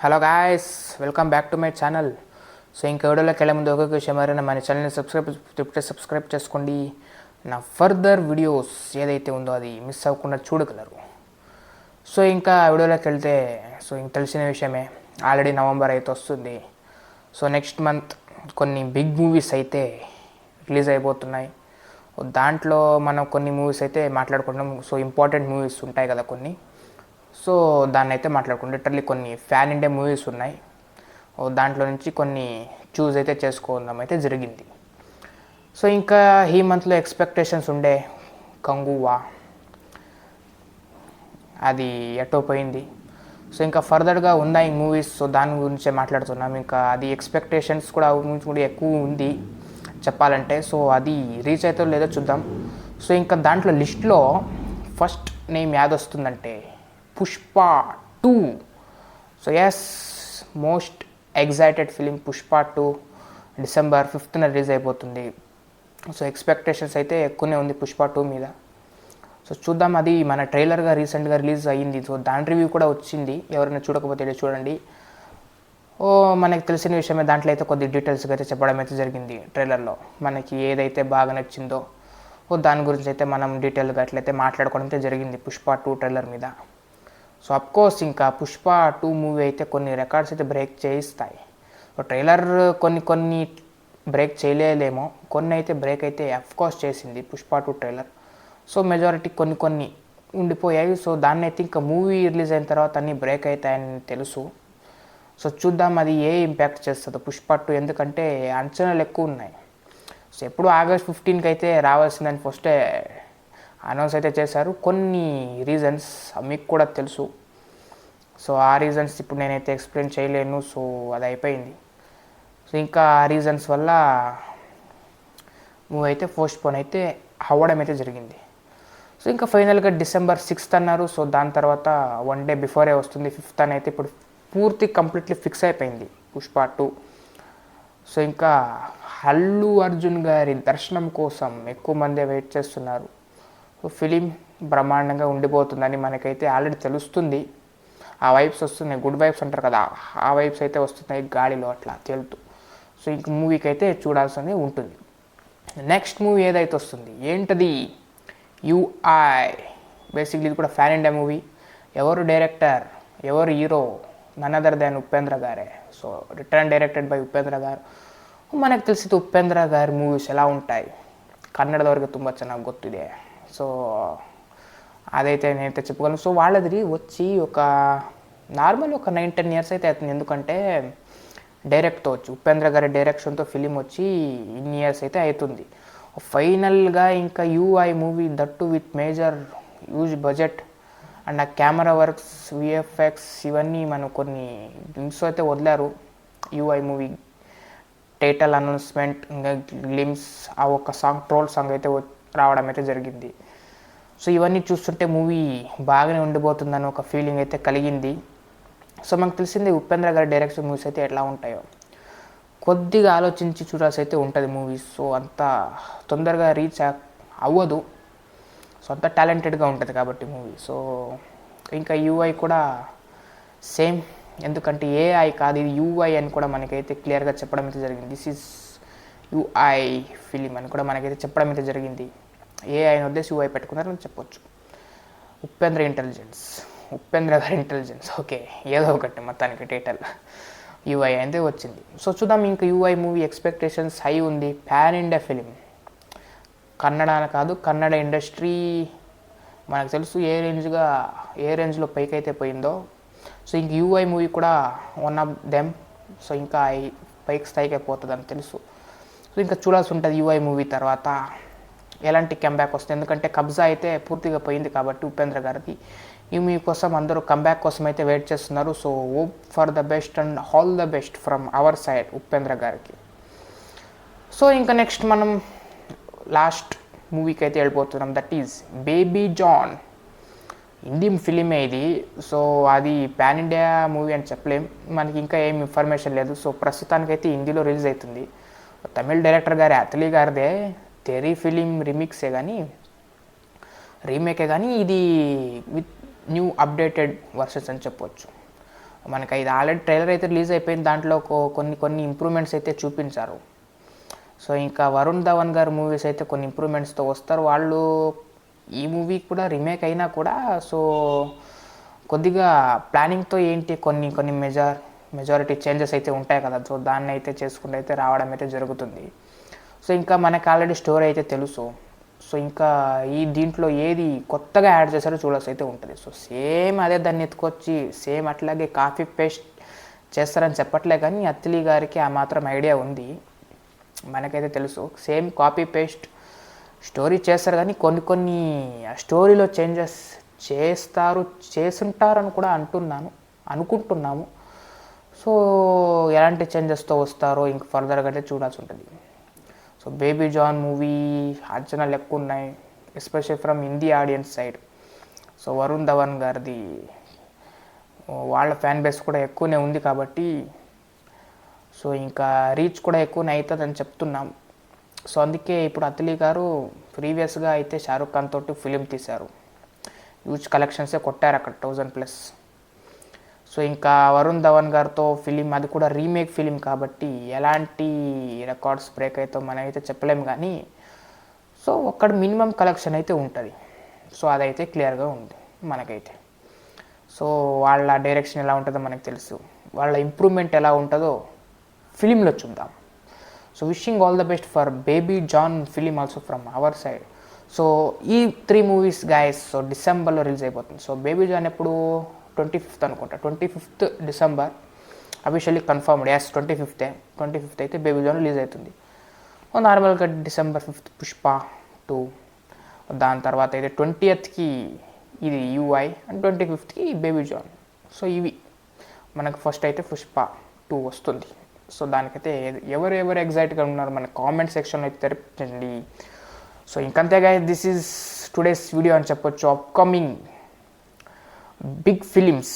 Hello guys, welcome back to my channel. So ఇంక వీడియోలోకి వెళ్ళే ముందు ఒక్కొక్క విషయం ఎవరైనా మన ఛానల్ని సబ్స్క్రైబ్ చేసుకోండి. నా ఫర్దర్ వీడియోస్ ఏదైతే ఉందో అది మిస్ అవ్వకుండా చూడగలరు. సో ఇంకా వీడియోలోకి వెళ్తే ఇంక తెలిసిన విషయమే, ఆల్రెడీ నవంబర్ అయితే వస్తుంది. సో నెక్స్ట్ మంత్ కొన్ని బిగ్ మూవీస్ అయితే రిలీజ్ అయిపోతున్నాయి. దాంట్లో మనం కొన్ని మూవీస్ అయితే మాట్లాడుకుంటాం. సో ఇంపార్టెంట్ మూవీస్ ఉంటాయి కదా కొన్ని, సో దాన్ని అయితే మాట్లాడుకుంటాం. లిటరల్లీ కొన్ని ఫ్యాన్ ఇండియా మూవీస్ ఉన్నాయి. దాంట్లో నుంచి కొన్ని చూస్ అయితే చేసుకోవడం అయితే జరిగింది. సో ఇంకా ఈ మంత్లో ఎక్స్పెక్టేషన్స్ ఉండే కంగువా, అది ఎటో పోయింది. సో ఇంకా ఫర్దర్గా ఉన్నాయి మూవీస్, సో దాని గురించే మాట్లాడుతున్నాం. ఇంకా అది ఎక్స్పెక్టేషన్స్ కూడా ఎక్కువ ఉంది చెప్పాలంటే. సో అది రీచ్ అవుతుందో లేదో చూద్దాం. సో ఇంకా దాంట్లో లిస్ట్లో ఫస్ట్ నేమ్ యాదొస్తుందంటే Pushpa 2. So yes, most excited film Pushpa 2 December 5th release అయిపోతుంది. సో ఎక్స్పెక్టేషన్స్ అయితే ఎక్కువనే ఉంది పుష్ప 2 మీద. సో చూద్దాం. అది మన ట్రైలర్గా రీసెంట్గా రిలీజ్ అయ్యింది. సో దాని రివ్యూ కూడా వచ్చింది, ఎవరైనా చూడకపోతే చూడండి. మనకి తెలిసిన విషయమే, దాంట్లో అయితే కొద్ది డీటెయిల్స్గా అయితే చెప్పడం అయితే జరిగింది ట్రైలర్లో. మనకి ఏదైతే బాగా నచ్చిందో దాని గురించి అయితే మనం డీటెయిల్గా అట్లయితే మాట్లాడుకోవడం అయితే జరిగింది పుష్ప 2 ట్రైలర్ మీద. సో అఫ్కోర్స్ ఇంకా పుష్ప 2 మూవీ అయితే కొన్ని రికార్డ్స్ అయితే బ్రేక్ చేయిస్తాయి. సో ట్రైలర్ కొన్ని బ్రేక్ చేయలేమో, కొన్ని అయితే బ్రేక్ అయితే అఫ్కోర్స్ చేసింది పుష్ప 2 ట్రైలర్. సో మెజారిటీ కొన్ని ఉండిపోయాయి. సో దాన్ని అయితే ఇంకా మూవీ రిలీజ్ అయిన తర్వాత అన్నీ బ్రేక్ అవుతాయని తెలుసు. సో చూద్దాం అది ఏ ఇంపాక్ట్ చేస్తుందో పుష్ప 2, ఎందుకంటే అంచనాలు ఎక్కువ ఉన్నాయి. సో ఎప్పుడు ఆగస్ట్ 15కి అయితే రావాల్సిందని ఫస్టే అనౌన్స్ అయితే చేశారు. కొన్ని రీజన్స్ మీకు కూడా తెలుసు. సో ఆ రీజన్స్ ఇప్పుడు నేనైతే ఎక్స్ప్లెయిన్ చేయలేను. సో అది అయిపోయింది. సో ఇంకా ఆ రీజన్స్ వల్ల మూవీ అయితే పోస్ట్పోన్ అయితే అవ్వడం అయితే జరిగింది. సో ఇంకా ఫైనల్గా December 6th అన్నారు. సో దాని తర్వాత 1 day బిఫోరే వస్తుంది 5th అని అయితే ఇప్పుడు పూర్తి కంప్లీట్లీ ఫిక్స్ అయిపోయింది పుష్ప 2. సో ఇంకా అల్లు అర్జున్ గారి దర్శనం కోసం ఎక్కువ మందే వెయిట్ చేస్తున్నారు. సో ఫిలిం బ్రహ్మాండంగా ఉండిపోతుందని మనకైతే ఆల్రెడీ తెలుస్తుంది. ఆ వైబ్స్ వస్తున్నాయి, గుడ్ వైబ్స్ అంటారు కదా, ఆ వైబ్స్ అయితే వస్తున్నాయి గాలిలో అట్లా తేలుతూ. సో ఇంక మూవీకి అయితే చూడాల్సింది ఉంటుంది. నెక్స్ట్ మూవీ ఏదైతే వస్తుంది ఏంటది, UI. బేసిక్లీ ఇది కూడా ఫ్యాన్ ఇండియా మూవీ. ఎవరు డైరెక్టర్, ఎవరు hero, none other than Upendra గారే. So written directed by Upendra garu. మనకు తెలిసి ఉపేంద్ర గారి మూవీస్ ఎలా ఉంటాయి, కన్నడದವರಿಗೆ ತುಂಬ ಚೆನ್ನಾಗಿ ಗೊತ್ತಿದೆ. సో అదైతే నేనైతే చెప్పుకోను. సో వాళ్ళది వచ్చి ఒక నార్మల్ ఒక 9-10 years అయితే అవుతుంది. ఎందుకంటే డైరెక్ట్తో వచ్చి ఉపేంద్ర గారి డైరెక్షన్తో ఫిలిం వచ్చి ఇన్ని ఇయర్స్ అయితే అవుతుంది. ఫైనల్గా ఇంకా UI movie, that with major huge budget and ఆ కెమెరా వర్క్స్, VFX ఇవన్నీ మనం కొన్ని గ్లిమ్స్ అయితే వదిలారు. UI మూవీ టైటిల్ అనౌన్స్మెంట్, ఇంకా గ్లిమ్స్, ఆ ఒక సాంగ్, ట్రోల్ సాంగ్ అయితే రావడం అయితే జరిగింది. సో ఇవన్నీ చూస్తుంటే మూవీ బాగానే ఉండిపోతుందని ఒక ఫీలింగ్ అయితే కలిగింది. సో మనకు తెలిసింది ఉపేంద్ర గారి డైరెక్షన్ మూవీస్ అయితే ఎట్లా ఉంటాయో కొద్దిగా ఆలోచించి చూడాల్సి అయితే ఉంటుంది మూవీస్. సో అంత తొందరగా రీచ్ అవ్వదు. సో అంత టాలెంటెడ్గా ఉంటుంది కాబట్టి మూవీ. సో ఇంకా UI కూడా సేమ్, ఎందుకంటే AI కాదు ఇది UI అని కూడా మనకైతే క్లియర్గా చెప్పడం అయితే జరిగింది. దిస్ ఈజ్ UI ఫిలిం అని కూడా మనకైతే చెప్పడం అయితే జరిగింది. AIని వదిలేసి UI పెట్టుకున్నారని చెప్పొచ్చు. ఉపేంద్ర గారి ఇంటెలిజెన్స్, ఓకే ఏదో ఒకటి మొత్తానికి టైటిల్ UI అయితే వచ్చింది. సో చూద్దాం. ఇంకా UI మూవీ ఎక్స్పెక్టేషన్స్ హై ఉంది. ప్యాన్ ఇండియా ఫిలిం, కన్నడ కాదు, కన్నడ ఇండస్ట్రీ మనకు తెలుసు ఏ రేంజ్లో పైకి అయితే పోయిందో. సో ఇంక UI మూవీ కూడా వన్ ఆఫ్ దెమ్. సో ఇంకా పైకి స్థాయికి అయిపోతుందని తెలుసు. సో ఇంకా చూడాల్సి ఉంటుంది UI మూవీ తర్వాత ఎలాంటి కంబ్యాక్ వస్తుంది. ఎందుకంటే కబ్జా అయితే పూర్తిగా పోయింది కాబట్టి ఉపేంద్ర గారికి. ఈ మూవీ కోసం అందరూ కంబ్యాక్ కోసం అయితే వెయిట్ చేస్తున్నారు. So hope for the best and all the best from our side Upendra గారికి. సో ఇంకా నెక్స్ట్ మనం లాస్ట్ మూవీకి అయితే వెళ్ళిపోతున్నాం. That is Baby John. హిందీ ఫిలిమే ఇది. సో అది పాన్ ఇండియా మూవీ అని చెప్పలేం, మనకి ఇంకా ఏం ఇన్ఫర్మేషన్ లేదు. సో ప్రస్తుతానికైతే హిందీలో రిలీజ్ అవుతుంది. తమిళ డైరెక్టర్ గారి అతలి గారిదే తెరీ ఫిలిం రీమేకే కానీ ఇది విత్ న్యూ అప్డేటెడ్ వర్షన్స్ అని చెప్పవచ్చు. మనకి ఇది ఆల్రెడీ ట్రైలర్ అయితే రిలీజ్ అయిపోయింది, దాంట్లో కొన్ని కొన్ని ఇంప్రూవ్మెంట్స్ అయితే చూపించారు. సో ఇంకా వరుణ్ ధవన్ గారు మూవీస్ అయితే కొన్ని ఇంప్రూవ్మెంట్స్తో వస్తారు. వాళ్ళు ఈ మూవీ కూడా రీమేక్ అయినా కూడా సో కొద్దిగా ప్లానింగ్తో ఏంటి కొన్ని కొన్ని మెజారిటీ చేంజెస్ అయితే ఉంటాయి కదా, సో దాన్ని అయితే చేసుకుంటూ అయితే రావడం అయితే జరుగుతుంది. సో ఇంకా మనకు ఆల్రెడీ స్టోరీ అయితే తెలుసు. సో ఇంకా దీంట్లో ఏది కొత్తగా యాడ్ చేశారో చూడాల్సి అయితే ఉంటుంది. సో సేమ్ అదే దాన్ని ఎత్తుకొచ్చి సేమ్ అట్లాగే కాపీ పేస్ట్ చేస్తారని చెప్పట్లే, కానీ అత్తిలి గారికి ఆ మాత్రం ఐడియా ఉంది, మనకైతే తెలుసు. సేమ్ కాపీ పేస్ట్ స్టోరీ చేస్తారు, కానీ కొన్ని కొన్ని స్టోరీలో చేంజెస్ చేసుంటారని కూడా అనుకుంటున్నాము. సో ఎలాంటి చేంజెస్తో వస్తారో ఇంక ఫర్దర్గా అయితే చూడాల్సి ఉంటుంది. సో బేబీ జాన్ మూవీ అంచనాలు ఎక్కువ ఉన్నాయి, especially from Hindi audience side. So Varun Dhawan గారిది వాళ్ళ ఫ్యాన్ బేస్ కూడా ఎక్కువనే ఉంది కాబట్టి సో ఇంకా రీచ్ కూడా ఎక్కువనే అవుతుందని చెప్తున్నాం. సో అందుకే ఇప్పుడు అత్తిలి గారు ప్రీవియస్గా అయితే షారుఖ్ ఖాన్ తోటి ఫిలిం తీశారు, హ్యూజ్ కలెక్షన్సే కొట్టారు అక్కడ 1000+. సో ఇంకా వరుణ్ ధవన్ గారితో ఫిలిం, అది కూడా రీమేక్ ఫిలిం కాబట్టి ఎలాంటి రికార్డ్స్ బ్రేక్ అయితే మనమైతే చెప్పలేము, కానీ సో ఒక్కడ మినిమం కలెక్షన్ అయితే ఉంటుంది. సో అదైతే క్లియర్గా ఉంది మనకైతే. సో వాళ్ళ డైరెక్షన్ ఎలా ఉంటుందో మనకు తెలుసు, వాళ్ళ ఇంప్రూవ్మెంట్ ఎలా ఉంటుందో ఫిలింలో చూద్దాం. So wishing all the best for Baby John film also from our side. So ఈ 3 మూవీస్ గాయస్ సో డిసెంబర్లో రిలీజ్ అయిపోతుంది. సో బేబీ జాన్ ఎప్పుడు 25th అనుకుంటా, 25th December officially confirmed. As 25th అయితే బేబీ జాన్ రిలీజ్ అవుతుంది. నార్మల్గా December 5th పుష్ప 2, దాని తర్వాత అయితే 20th ఇది UI and 25th Baby John. So ఇవి మనకు ఫస్ట్ అయితే పుష్ప 2 వస్తుంది. సో దానికైతే ఎవరు ఎగ్జైట్గా ఉన్నారు మన కామెంట్ సెక్షన్లో అయితే తెరపండి. సో ఇంకంతే guys, this is today's video అని చెప్పొచ్చు. అప్కమింగ్ బిగ్ ఫిలిమ్స్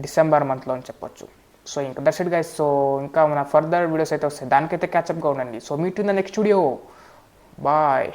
డిసెంబర్ మంత్లో అని చెప్పొచ్చు. సో ఇంకా దట్స్ ఇట్ గైస్. సో ఇంకా మన ఫర్దర్ వీడియోస్ అయితే వస్తాయి, దానికైతే క్యాచప్గా ఉండండి. So meet in the next video, bye.